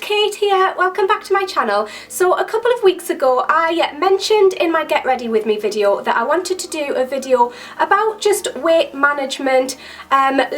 Kate here, welcome back to my channel. So a couple of weeks ago I mentioned in my Get Ready With Me video that I wanted to do a video about just weight management,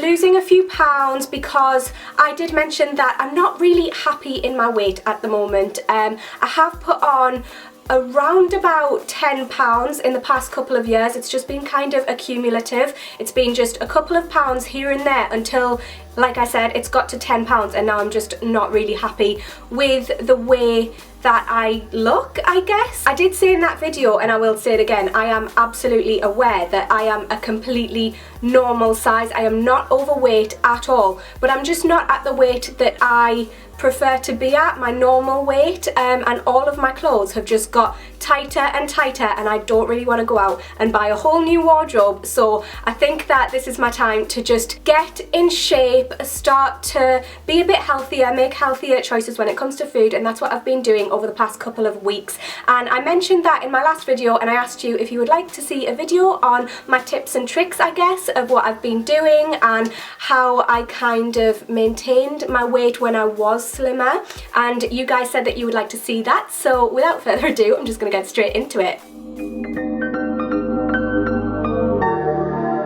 losing a few pounds, because I did mention that I'm not really happy in my weight at the moment. I have put on around about 10 pounds in the past couple of years. It's just been kind of accumulative. It's been just a couple of pounds here and there until, like I said, it's got to 10 pounds, and now I'm just not really happy with the way that I look, I guess. I did say in that video, and I will say it again, I am absolutely aware that I am a completely normal size. I am not overweight at all, but I'm just not at the weight that I prefer to be at, my normal weight, and all of my clothes have just got tighter and tighter, and I don't really want to go out and buy a whole new wardrobe. So I think that this is my time to just get in shape, start to be a bit healthier, make healthier choices when it comes to food, and that's what I've been doing over the past couple of weeks. And I mentioned that in my last video, and I asked you if you would like to see a video on my tips and tricks, I guess, of what I've been doing and how I kind of maintained my weight when I was slimmer, and you guys said that you would like to see that. So without further ado, I'm just gonna get straight into it.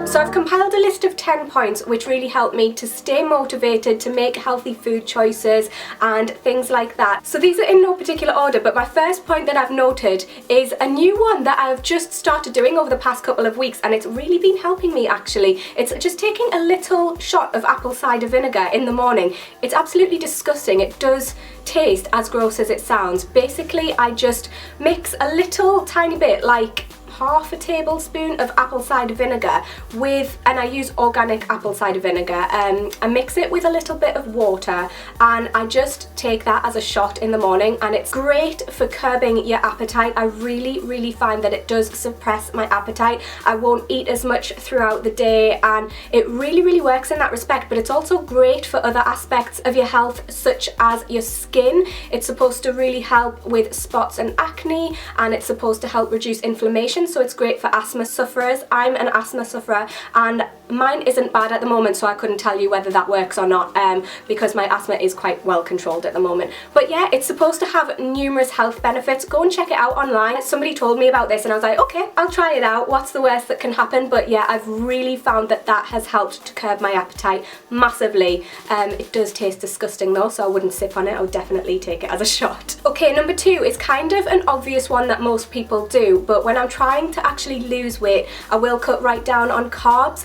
So I've compiled a list of 10 points which really help me to stay motivated, to make healthy food choices and things like that. So these are in no particular order, but my first point that I've noted is a new one that I've just started doing over the past couple of weeks, and it's really been helping me actually. It's just taking a little shot of apple cider vinegar in the morning. It's absolutely disgusting. It does taste as gross as it sounds. Basically, I just mix a little tiny bit, like half a tablespoon of apple cider vinegar with, and I use organic apple cider vinegar, I mix it with a little bit of water, and I just take that as a shot in the morning, and it's great for curbing your appetite. I really find that it does suppress my appetite. I won't eat as much throughout the day, and it really works in that respect. But it's also great for other aspects of your health, such as your skin. It's supposed to really help with spots and acne, and it's supposed to help reduce inflammation. So it's great for asthma sufferers. I'm an asthma sufferer, and mine isn't bad at the moment, so I couldn't tell you whether that works or not, because my asthma is quite well controlled at the moment. But yeah, it's supposed to have numerous health benefits. Go and check it out online. Somebody told me about this and I was like, okay, I'll try it out. What's the worst that can happen? But yeah, I've really found that that has helped to curb my appetite massively. It does taste disgusting though, so I wouldn't sip on it. I would definitely take it as a shot. Okay, number two is kind of an obvious one that most people do, but when I'm trying to actually lose weight, I will cut right down on carbs.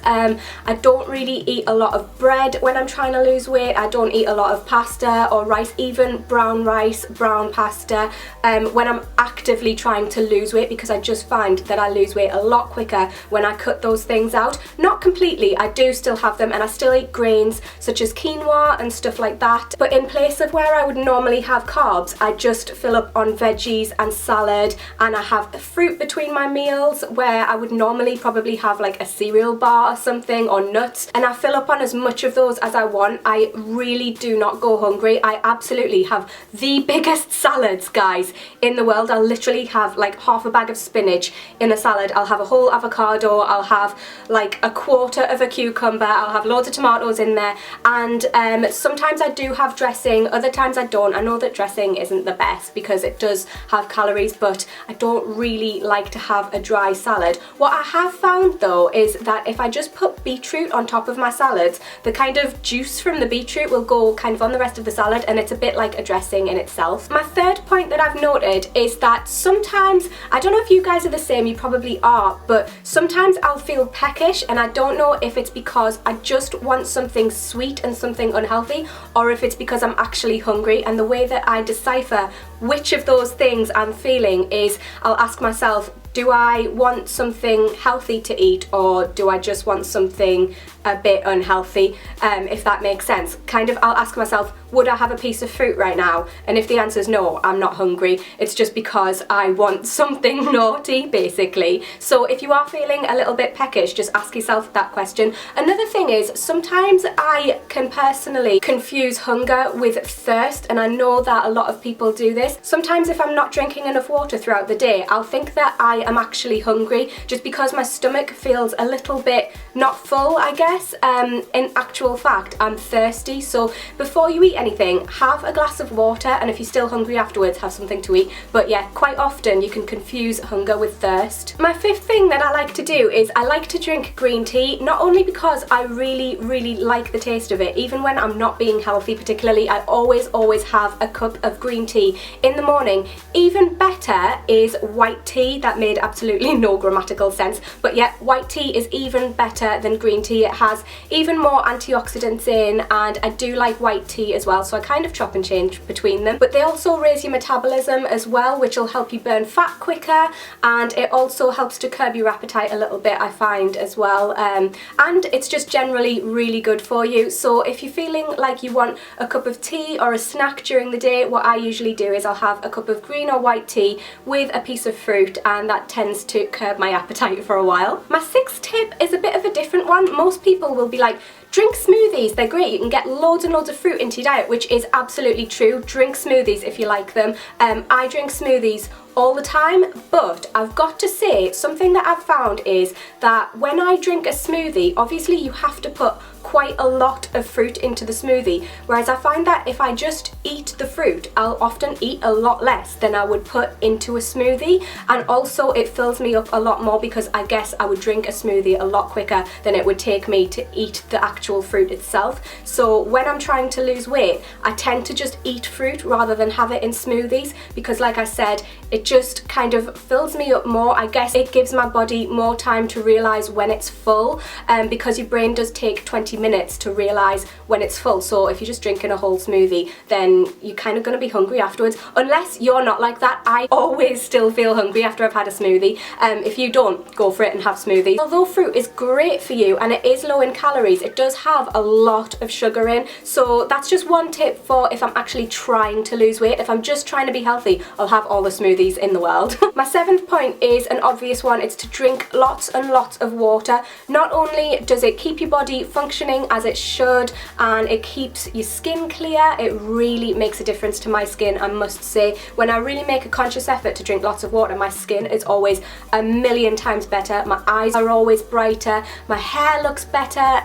I don't really eat a lot of bread when I'm trying to lose weight. I don't eat a lot of pasta or rice, even brown rice, brown pasta, when I'm actively trying to lose weight, because I just find that I lose weight a lot quicker when I cut those things out. Not completely, I do still have them, and I still eat grains such as quinoa and stuff like that, but in place of where I would normally have carbs, I just fill up on veggies and salad, and I have fruit between my meals where I would normally probably have like a cereal bar or something, or nuts, and I fill up on as much of those as I want. I really do not go hungry. I absolutely have the biggest salads, guys, in the world. I'll literally have like half a bag of spinach in a salad. I'll have a whole avocado, I'll have like a quarter of a cucumber, I'll have loads of tomatoes in there, and sometimes I do have dressing, other times I don't. I know that dressing isn't the best because it does have calories, but I don't really like to have a dry salad. What I have found though is that if I just put beetroot on top of my salads, the kind of juice from the beetroot will go kind of on the rest of the salad, and it's a bit like a dressing in itself. My third point that I've noted is that sometimes, I don't know if you guys are the same, you probably are, but sometimes I'll feel peckish, and I don't know if it's because I just want something sweet and something unhealthy, or if it's because I'm actually hungry. And the way that I decipher which of those things I'm feeling is I'll ask myself, do I want something healthy to eat, or do I just want something a bit unhealthy, if that makes sense? Kind of, I'll ask myself, would I have a piece of fruit right now? And if the answer is no, I'm not hungry. It's just because I want something naughty, basically. So if you are feeling a little bit peckish, just ask yourself that question. Another thing is, sometimes I can personally confuse hunger with thirst, and I know that a lot of people do this. Sometimes if I'm not drinking enough water throughout the day, I'll think that I am actually hungry, just because my stomach feels a little bit not full, I guess. unless in actual fact I'm thirsty. So before you eat anything, have a glass of water, and if you're still hungry afterwards, have something to eat. But yeah, quite often you can confuse hunger with thirst. My fifth thing that I like to do is I like to drink green tea, not only because I really like the taste of it, even when I'm not being healthy particularly, I always have a cup of green tea in the morning. Even better is white tea. That made absolutely no grammatical sense, but yeah, white tea is even better than green tea. It has even more antioxidants in, and I do like white tea as well, so I kind of chop and change between them. But they also raise your metabolism as well, which will help you burn fat quicker, and it also helps to curb your appetite a little bit, I find, as well. And it's just generally really good for you. So if you're feeling like you want a cup of tea or a snack during the day, what I usually do is I'll have a cup of green or white tea with a piece of fruit, and that tends to curb my appetite for a while. My sixth tip is a bit of a different one. Most people will be like, drink smoothies, they're great, you can get loads and loads of fruit into your diet, which is absolutely true. Drink smoothies if you like them. I drink smoothies all the time, but I've got to say, something that I've found is that when I drink a smoothie, obviously you have to put quite a lot of fruit into the smoothie, whereas I find that if I just eat the fruit, I'll often eat a lot less than I would put into a smoothie, and also it fills me up a lot more because I guess I would drink a smoothie a lot quicker than it would take me to eat the actual fruit itself. So when I'm trying to lose weight, I tend to just eat fruit rather than have it in smoothies, because like I said, it just kind of fills me up more. I guess it gives my body more time to realise when it's full, because your brain does take 20 minutes to realise when it's full. So if you're just drinking a whole smoothie, then you're kind of going to be hungry afterwards, unless you're not like that. I always still feel hungry after I've had a smoothie. If you don't, go for it and have smoothies. Although fruit is great for you and it is low in calories, it does have a lot of sugar in. So that's just one tip for if I'm actually trying to lose weight. If I'm just trying to be healthy, I'll have all the smoothies in the world. My seventh point is an obvious one. It's to drink lots and lots of water. Not only does it keep your body functioning as it should, and it keeps your skin clear, it really makes a difference to my skin, I must say. When I really make a conscious effort to drink lots of water, my skin is always a million times better. My eyes are always brighter, my hair looks better.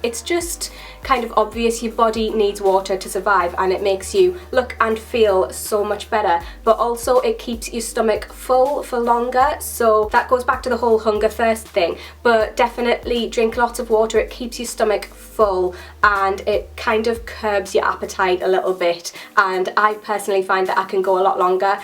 It's just kind of obvious your body needs water to survive, and it makes you look and feel so much better. But also it keeps your stomach full for longer, so that goes back to the whole hunger thirst thing. But definitely drink lots of water. It keeps your stomach full and it kind of curbs your appetite a little bit, and I personally find that I can go a lot longer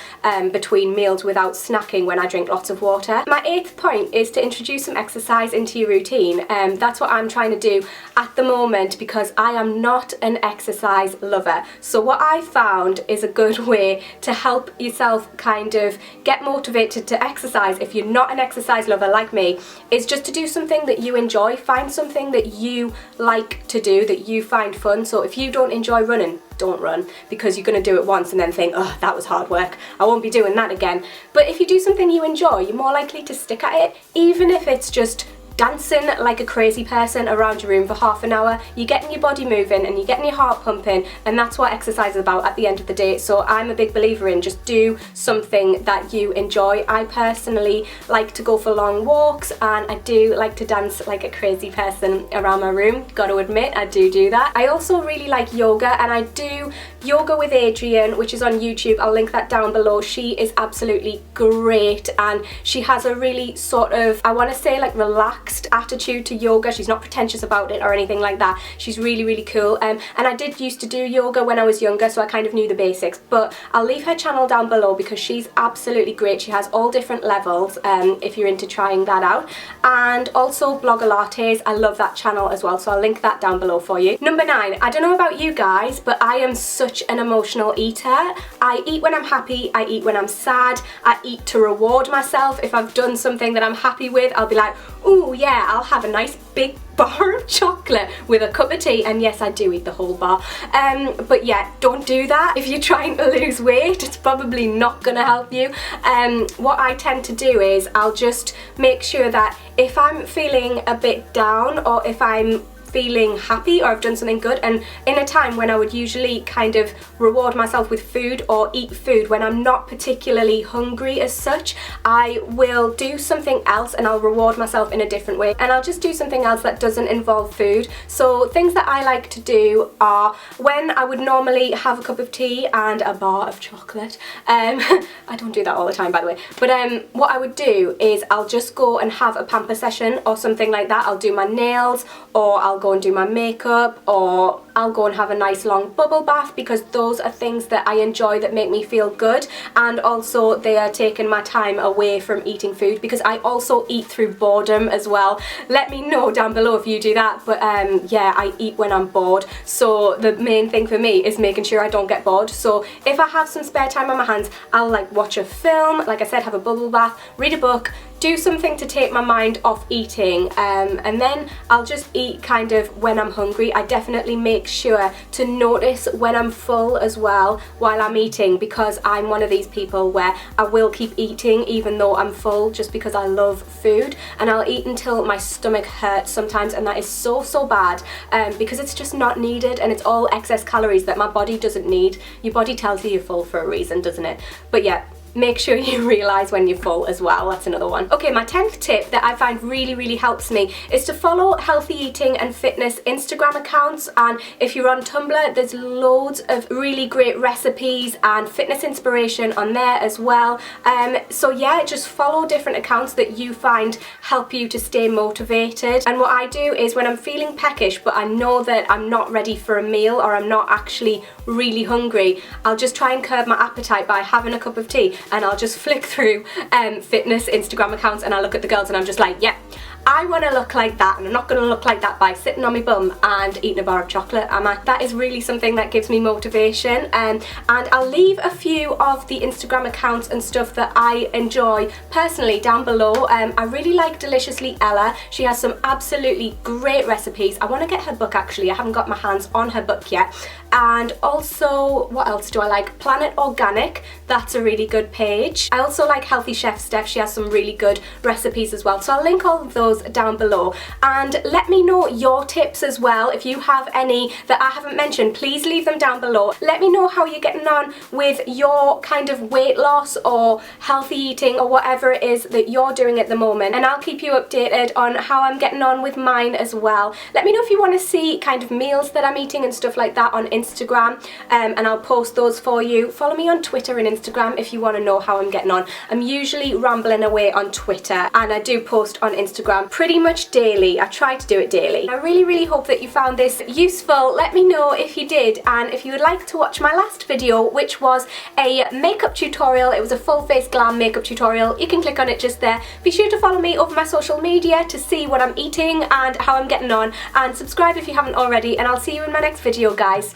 between meals without snacking when I drink lots of water. My eighth point is to introduce some exercise into your routine. That's what I'm trying to do at the moment, because I am not an exercise lover. So what I found is a good way to help yourself kind of get motivated to exercise if you're not an exercise lover like me, is just to do something that you enjoy. Find something that you like to do, that you find fun. So if you don't enjoy running, don't run, because you're going to do it once and then think, oh, that was hard work, I won't be doing that again. But if you do something you enjoy, you're more likely to stick at it, even if it's just dancing like a crazy person around your room for half an hour. You're getting your body moving and you're getting your heart pumping, and that's what exercise is about at the end of the day. So I'm a big believer in just do something that you enjoy. I personally like to go for long walks, and I do like to dance like a crazy person around my room. Gotta admit, I do that. I also really like yoga, and I do yoga with Adrian, which is on YouTube. I'll link that down below. She is absolutely great, and she has a really sort of, I want to say, like relaxed attitude to yoga. She's not pretentious about it or anything like that. She's really cool. And I did used to do yoga when I was younger, so I kind of knew the basics, but I'll leave her channel down below because she's absolutely great. She has all different levels if you're into trying that out. And also Blogger Lattes, I love that channel as well, so I'll link that down below for you. Number 9, I don't know about you guys, but I am such an emotional eater. I eat when I'm happy, I eat when I'm sad, I eat to reward myself. If I've done something that I'm happy with, I'll be like, ooh yeah, I'll have a nice big bar of chocolate with a cup of tea, and yes, I do eat the whole bar. But yeah, don't do that. If you're trying to lose weight, it's probably not gonna help you. What I tend to do is I'll just make sure that if I'm feeling a bit down, or if I'm feeling happy or I've done something good, and in a time when I would usually kind of reward myself with food or eat food when I'm not particularly hungry as such, I will do something else and I'll reward myself in a different way, and I'll just do something else that doesn't involve food. So things that I like to do are when I would normally have a cup of tea and a bar of chocolate. I don't do that all the time, by the way, but what I would do is I'll just go and have a pamper session or something like that. I'll do my nails, or I'll go and do my makeup, or I'll go and have a nice long bubble bath, because those are things that I enjoy that make me feel good, and also they are taking my time away from eating food, because I also eat through boredom as well. Let me know down below if you do that, but yeah, I eat when I'm bored, so the main thing for me is making sure I don't get bored. So if I have some spare time on my hands, I'll like watch a film, like I said, have a bubble bath, read a book, do something to take my mind off eating, and then I'll just eat kind of when I'm hungry. I definitely make sure to notice when I'm full as well while I'm eating, because I'm one of these people where I will keep eating even though I'm full, just because I love food, and I'll eat until my stomach hurts sometimes, and that is so bad, because it's just not needed, and it's all excess calories that my body doesn't need. Your body tells you you're full for a reason, doesn't it? But yeah, make sure you realise when you're full as well. That's another one. Okay, my 10th tip that I find really helps me is to follow healthy eating and fitness Instagram accounts, and if you're on Tumblr, there's loads of really great recipes and fitness inspiration on there as well. So yeah, just follow different accounts that you find help you to stay motivated. And what I do is when I'm feeling peckish but I know that I'm not ready for a meal, or I'm not actually really hungry, I'll just try and curb my appetite by having a cup of tea, and I'll just flick through fitness Instagram accounts, and I look at the girls and I'm just like, yeah, I want to look like that, and I'm not going to look like that by sitting on my bum and eating a bar of chocolate, am I? That is really something that gives me motivation, and I'll leave a few of the Instagram accounts and stuff that I enjoy personally down below. I really like Deliciously Ella. She has some absolutely great recipes. I want to get her book actually. I haven't got my hands on her book yet. And also, what else do I like? Planet Organic, that's a really good page. I also like Healthy Chef Steph. She has some really good recipes as well. So I'll link all of those down below, and let me know your tips as well. If you have any that I haven't mentioned, please leave them down below. Let me know how you're getting on with your kind of weight loss or healthy eating or whatever it is that you're doing at the moment, and I'll keep you updated on how I'm getting on with mine as well. Let me know if you want to see kind of meals that I'm eating and stuff like that on Instagram, and I'll post those for you. Follow me on Twitter and Instagram if you want to know how I'm getting on. I'm usually rambling away on Twitter, and I do post on Instagram pretty much daily. I try to do it daily. I really hope that you found this useful. Let me know if you did, and if you would like to watch my last video, which was a makeup tutorial. It was a full face glam makeup tutorial. You can click on it just there. Be sure to follow me over my social media to see what I'm eating and how I'm getting on, and subscribe if you haven't already, and I'll see you in my next video, guys.